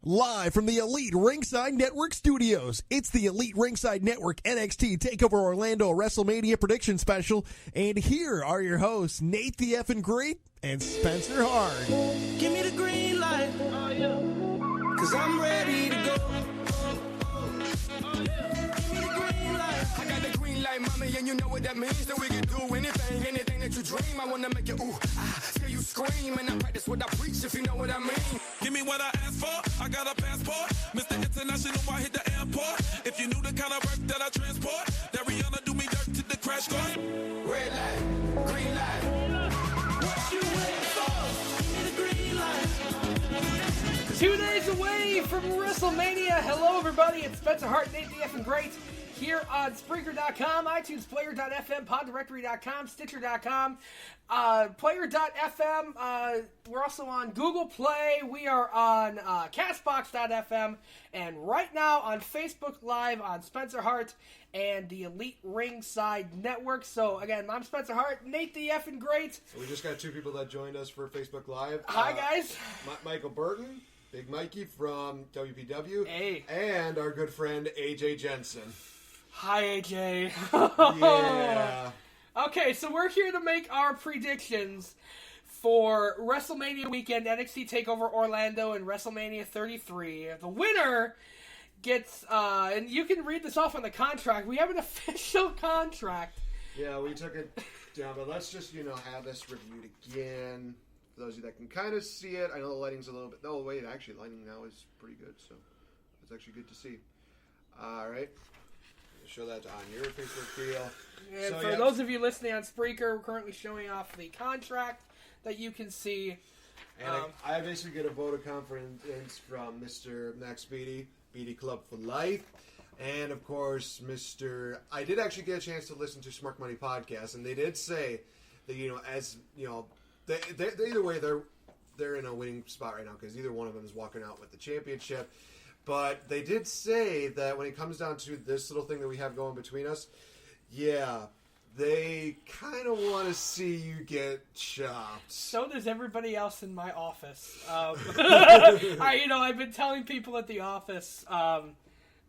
Live from the Elite Ringside Network studios, it's the Elite Ringside Network NXT Takeover Orlando WrestleMania prediction special, and here are your hosts, Nate the Effin' Great and Spencer Hart. Give me the green light, cause I'm ready to go. Give me the green light. I got the green light, mommy, and you know what that means. That we can do anything that you dream. I wanna make you ooh, hear you scream, and I practice what I preach, if you know what I mean. Give me what I asked for, I got a passport. Mr. International, I hit the airport. If you knew the kind of work that I transport, that Rihanna do me dirt to the crash course. Red light, green light. What you waiting for? Give me the green light. 2 days away from WrestleMania. Hello, everybody. It's Spencer Hart, Nate the Effin' Great, here on Spreaker.com, iTunes, Player.fm, PodDirectory.com, Stitcher.com, Player.fm. We're also on Google Play. We are on Castbox.fm, and right now on Facebook Live on Spencer Hart and the Elite Ringside Network. So, again, I'm Spencer Hart, Nate the Effin' Great. So we just got two people that joined us for Facebook Live. Hi, guys. Michael Burton, Big Mikey from WPW. Hey. And our good friend AJ Jensen. Hi, AJ. Yeah. Okay, so we're here to make our predictions for WrestleMania Weekend, NXT Takeover Orlando, and WrestleMania 33. The winner gets, and you can read this off on the contract. We have an official contract. Yeah, we took it down, but let's just, have this reviewed again. For those of you that can kind of see it, I know the lighting's a little bit... No, wait, actually, lighting now is pretty good, so it's actually good to see. All right. Show that on your Facebook deal. And for those of you listening on Spreaker, we're currently showing off the contract that you can see. And I basically get a vote of confidence from Mr. Max Beatty, Beatty Club for Life. And, of course, I did actually get a chance to listen to Smart Money Podcast, and they did say that, either way, they're in a winning spot right now because either one of them is walking out with the championship. But they did say that when it comes down to this little thing that we have going between us, yeah, they kind of want to see you get chopped. So does everybody else in my office. I've been telling people at the office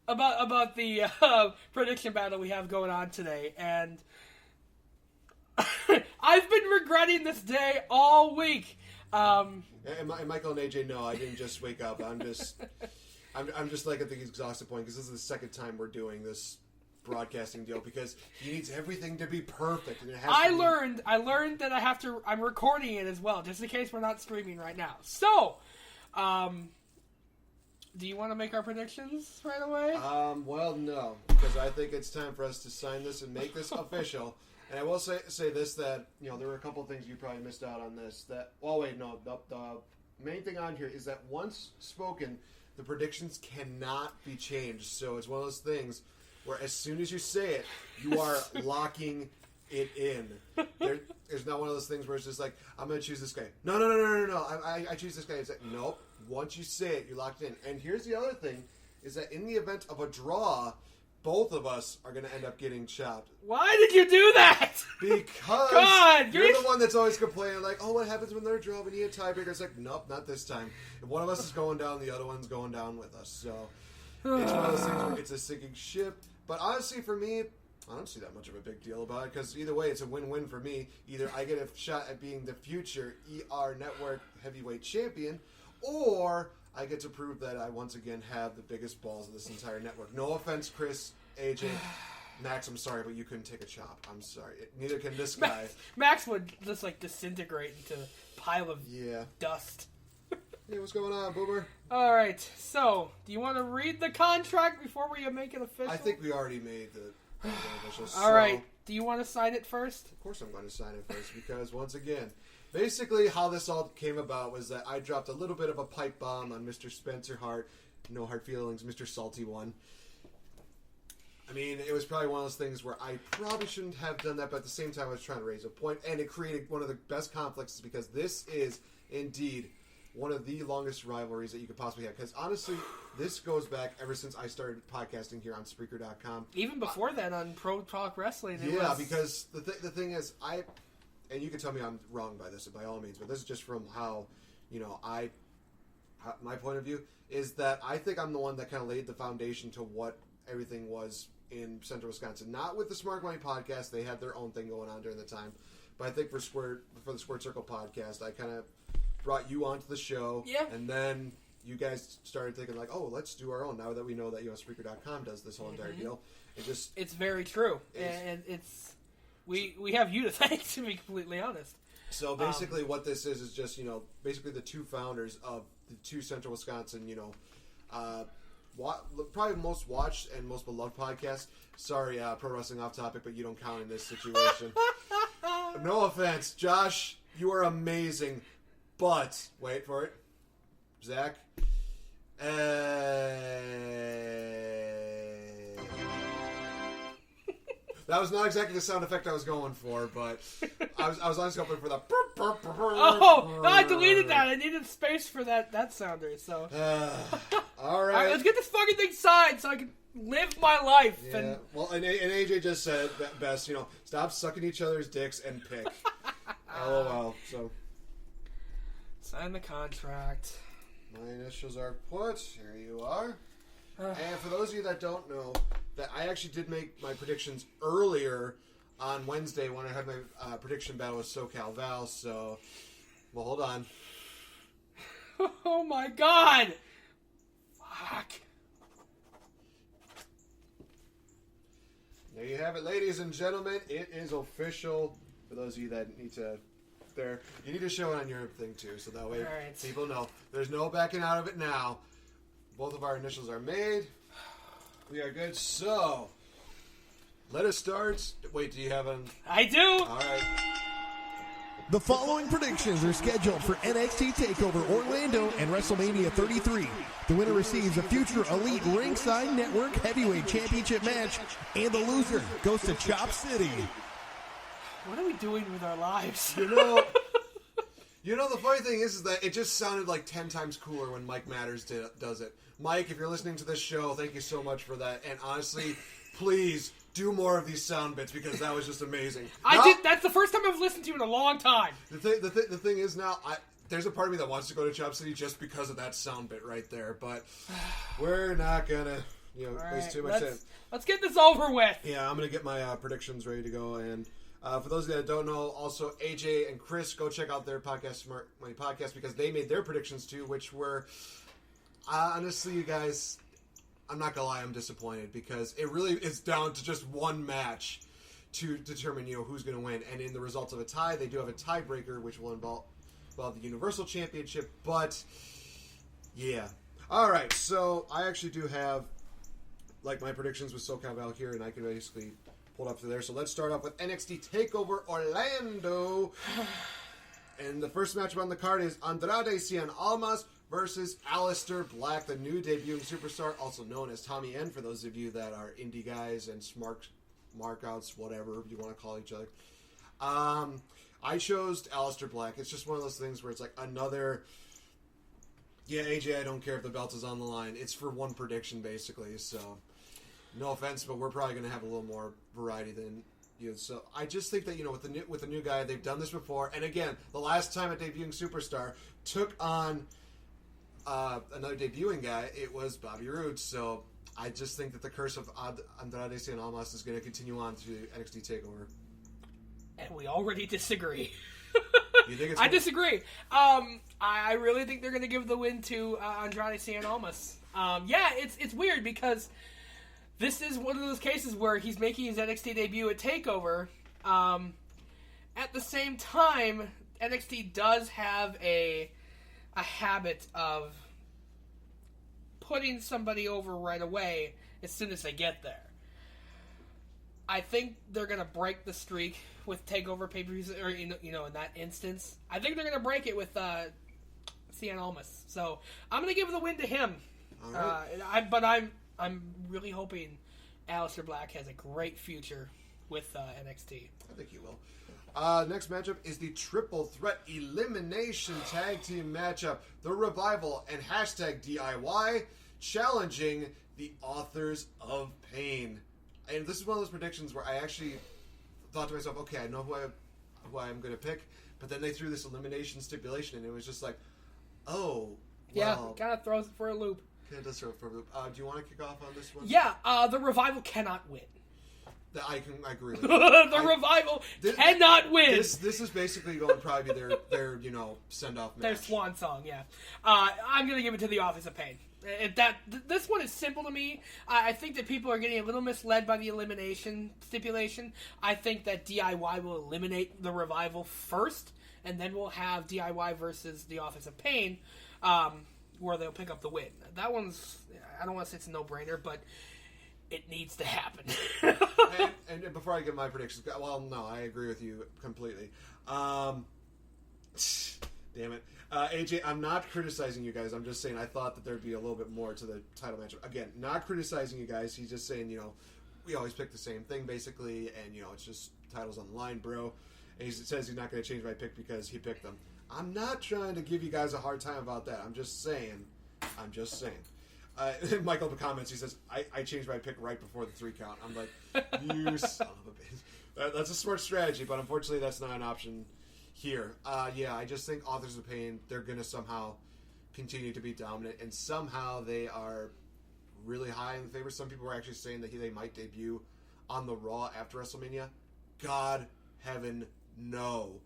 about the prediction battle we have going on today, and I've been regretting this day all week. And Michael and AJ, no, I didn't just wake up. I'm just like at the exhausted point because this is the second time we're doing this broadcasting deal because he needs everything to be perfect. And it has I learned that I'm recording it as well, just in case we're not streaming right now. So, do you want to make our predictions right away? Well, no, because I think it's time for us to sign this and make this official. And I will say this, that, there were a couple of things you probably missed out on this. The main thing on here is that once spoken, the predictions cannot be changed. So it's one of those things where as soon as you say it, you are locking it in. There's not one of those things where it's just like, I'm going to choose this guy. No. I choose this guy. It's like, nope. Once you say it, you're locked in. And here's the other thing, is that in the event of a draw, both of us are going to end up getting chopped. Why did you do that? Because you're the one that's always complaining, like, oh, what happens when they're a draw? We need a tiebreaker. It's like, nope, not this time. If one of us is going down, the other one's going down with us. So it's one of those things where it's a sinking ship. But honestly, for me, I don't see that much of a big deal about it because either way, it's a win-win for me. Either I get a shot at being the future ER Network Heavyweight Champion, or I get to prove that I once again have the biggest balls of this entire network. No offense, Chris, AJ, Max, I'm sorry, but you couldn't take a chop. I'm sorry. Neither can this guy. Max would just disintegrate into a pile of dust. Hey, what's going on, Boomer? All right, so do you want to read the contract before we make it official? I think we already made the official. All right, do you want to sign it first? Of course I'm going to sign it first because, once again, basically how this all came about was that I dropped a little bit of a pipe bomb on Mr. Spencer Hart. No hard feelings, Mr. Salty One. I mean, it was probably one of those things where I probably shouldn't have done that, but at the same time I was trying to raise a point, and it created one of the best conflicts because this is indeed one of the longest rivalries that you could possibly have. Because honestly, this goes back ever since I started podcasting here on Spreaker.com. Even before that on Pro Talk Wrestling. Because the thing is, and you can tell me I'm wrong by this by all means, but this is just from how, I my point of view, is that I think I'm the one that kind of laid the foundation to what everything was in Central Wisconsin. Not with the Smart Money podcast; they had their own thing going on during the time. But I think for the Squirt Circle podcast, I kind of brought you onto the show, and then you guys started thinking like, oh, let's do our own. Now that we know that Spreaker.com does this whole entire deal, it's very true, and we have you to thank, to be completely honest. So basically, what this is just basically the two founders of the two Central Wisconsin probably most watched and most beloved podcast. Sorry, Pro Wrestling off topic, but you don't count in this situation. No offense, Josh, you are amazing, but wait for it, Zach. That was not exactly the sound effect I was going for, but I was honestly hoping for the. Oh, no, I deleted that. I needed space for that sounder. So, all right, let's get this fucking thing signed so I can live my life. Yeah. And AJ just said best. Stop sucking each other's dicks and pick. LOL. So, sign the contract. My initials are put. Here you are. And for those of you that don't know, that I actually did make my predictions earlier on Wednesday when I had my prediction battle with SoCal Val. So, well, hold on. Oh my god! Fuck. There you have it, ladies and gentlemen. It is official. For those of you that need to, you need to show it on your thing too, so that way people know. There's no backing out of it now. Both of our initials are made. We are good. So, let us start. Wait, do you have an... I do. All right. The following predictions are scheduled for NXT TakeOver Orlando and WrestleMania 33. The winner receives a future Elite Ringside Network Heavyweight Championship match, and the loser goes to Chop City. What are we doing with our lives? The funny thing is that it just sounded like 10 times cooler when Mike Matters does it. Mike, if you're listening to this show, thank you so much for that. And honestly, please do more of these sound bits because that was just amazing. That's the first time I've listened to it in a long time. The thing is now, there's a part of me that wants to go to Chop City just because of that sound bit right there. But we're not gonna waste too much time. Let's get this over with. Yeah, I'm gonna get my predictions ready to go. And for those of you that don't know, also AJ and Chris, go check out their podcast, Smart Money Podcast, because they made their predictions too, which were honestly, you guys, I'm not gonna lie, I'm disappointed because it really is down to just one match to determine who's gonna win. And in the results of a tie, they do have a tiebreaker, which will involve the Universal Championship. But yeah, all right. So I actually do have my predictions with SoCal Val here, and I can basically pull up to there. So let's start off with NXT TakeOver Orlando. And the first matchup on the card is Andrade Cien Almas versus Aleister Black, the new debuting superstar, also known as Tommy N, for those of you that are indie guys and smart markouts, whatever you want to call each other. I chose Aleister Black. It's just one of those things where it's like another... Yeah, AJ, I don't care if the belt is on the line. It's for one prediction, basically, so... No offense, but we're probably going to have a little more variety than you. So I just think that with the new guy, they've done this before. And again, the last time a debuting superstar took on another debuting guy, it was Bobby Roode. So I just think that the curse of Andrade Cien Almas is going to continue on to NXT TakeOver. And we already disagree. You think it's? I disagree. I really think they're going to give the win to Andrade Cien Almas. Yeah, it's weird because this is one of those cases where he's making his NXT debut at TakeOver. At the same time, NXT does have a habit of putting somebody over right away as soon as they get there. I think they're going to break the streak with TakeOver pay-per-views, or in that instance. I think they're going to break it with Cien Almas. So I'm going to give the win to him. All right. But I'm really hoping Aleister Black has a great future with NXT. I think he will. Next matchup is the Triple Threat Elimination Tag Team matchup. The Revival and #DIY challenging the Authors of Pain. And this is one of those predictions where I actually thought to myself, okay, I know who I'm going to pick. But then they threw this elimination stipulation, and it was just like, oh, Yeah, Well, kind of throws it for a loop. It does throw it for a loop. Do you want to kick off on this one? Yeah, the Revival cannot win. I agree with you. The Revival cannot win. This is basically going to probably be their send off match. Their swan song, yeah. I'm gonna give it to the Office of Pain. This one is simple to me. I think that people are getting a little misled by the elimination stipulation. I think that DIY will eliminate the Revival first, and then we'll have DIY versus the Office of Pain, where they'll pick up the win. That one's, I don't want to say it's a no-brainer, but it needs to happen. and before I get my predictions, well, no, I agree with you completely. Damn it. AJ, I'm not criticizing you guys. I'm just saying I thought that there'd be a little bit more to the title matchup. Again, not criticizing you guys. He's just saying, we always pick the same thing, basically, and, it's just titles on the line, bro. And he says he's not going to change my pick because he picked them. I'm not trying to give you guys a hard time about that. I'm just saying. Michael in the comments, he says, I changed my pick right before the 3 count. I'm like, you son of a bitch. That's a smart strategy, but unfortunately that's not an option here. I just think Authors of Pain, they're going to somehow continue to be dominant, and somehow they are really high in favor. Some people are actually saying that they might debut on the Raw after WrestleMania. God, heaven, no.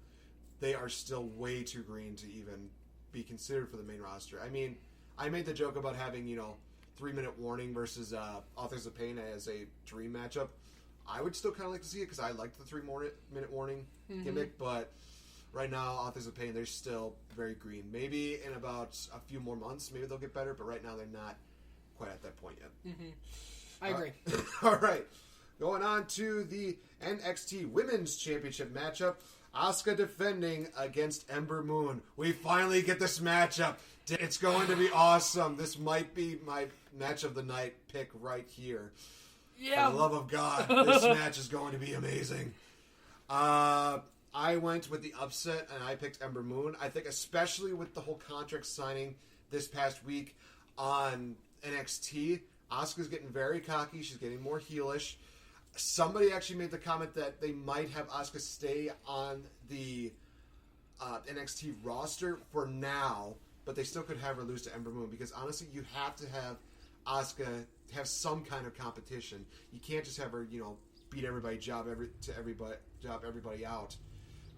They are still way too green to even be considered for the main roster. I mean, I made the joke about having, 3-minute warning versus Authors of Pain as a dream matchup. I would still kind of like to see it because I liked the 3-minute warning gimmick, but right now, Authors of Pain, they're still very green. Maybe in about a few more months, maybe they'll get better, but right now they're not quite at that point yet. I agree. All right. Going on to the NXT Women's Championship matchup. Asuka defending against Ember Moon. We finally get this matchup. It's going to be awesome. This might be my match of the night pick right here. Yeah. For the love of God, this match is going to be amazing. I went with the upset, and I picked Ember Moon. I think especially with the whole contract signing this past week on NXT, Asuka's getting very cocky. She's getting more heelish. Somebody actually made the comment that they might have Asuka stay on the NXT roster for now, but they still could have her lose to Ember Moon because honestly, you have to have Asuka have some kind of competition. You can't just have her, beat everybody, job everybody out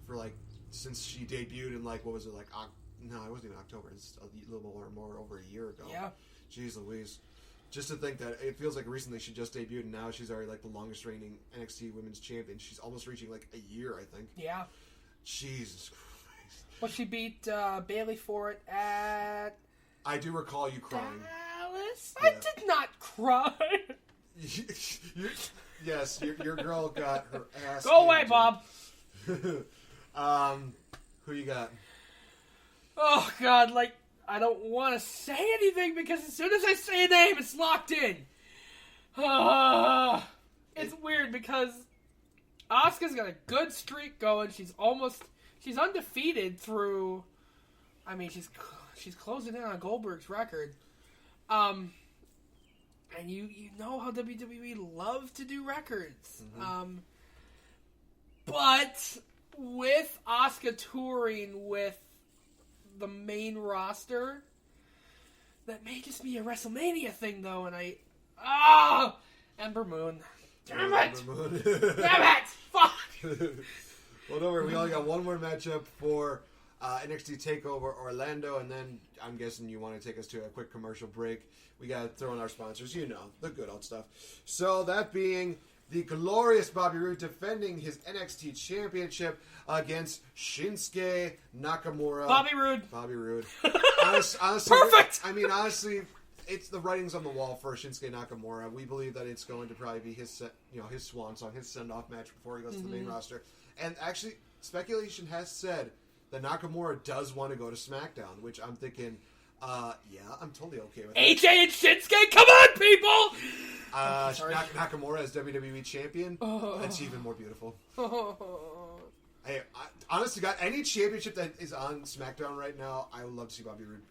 for since she debuted in what was it no, it wasn't even October. It's a little more over a year ago. Yeah. Jeez Louise. Just to think that it feels like recently she just debuted and now she's already the longest reigning NXT Women's Champion. She's almost reaching a year, I think. Yeah. Jesus Christ. Well, she beat Bayley for it at... I do recall you crying. Dallas? Yeah. I did not cry. Yes, your girl got her ass Go away, handed. Bob. Who you got? Oh, God, I don't want to say anything because as soon as I say a name, it's locked in. It's weird because Asuka's got a good streak going. She's undefeated through, she's closing in on Goldberg's record. And you know how WWE love to do records. Mm-hmm. But with Asuka touring with the main roster, that may just be a WrestleMania thing, though, and Ember Moon. Damn it! Ember Moon. Damn it! Fuck! Well, don't worry, we only got one more matchup for NXT TakeOver Orlando, and then I'm guessing you want to take us to a quick commercial break. We got to throw in our sponsors, the good old stuff. So that being the glorious Bobby Roode defending his NXT Championship against Shinsuke Nakamura. Bobby Roode. Honestly, Perfect! Honestly, it's the writings on the wall for Shinsuke Nakamura. We believe that it's going to probably be his swan song, his send-off match before he goes to the main roster. And actually, speculation has said that Nakamura does want to go to SmackDown, which I'm thinking, I'm totally okay with AJ and Shinsuke, come on, people! Nakamura as WWE Champion, that's even more beautiful. Hey, honestly, got any championship that is on SmackDown right now, I would love to see Bobby Roode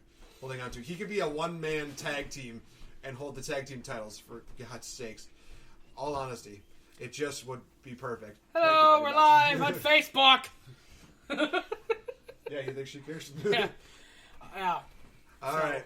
holding on to. He could be a one-man tag team and hold the tag team titles, for God's sakes. All honesty, it just would be perfect. Hello, we're live on Facebook. Yeah, you think she cares? Yeah. All right.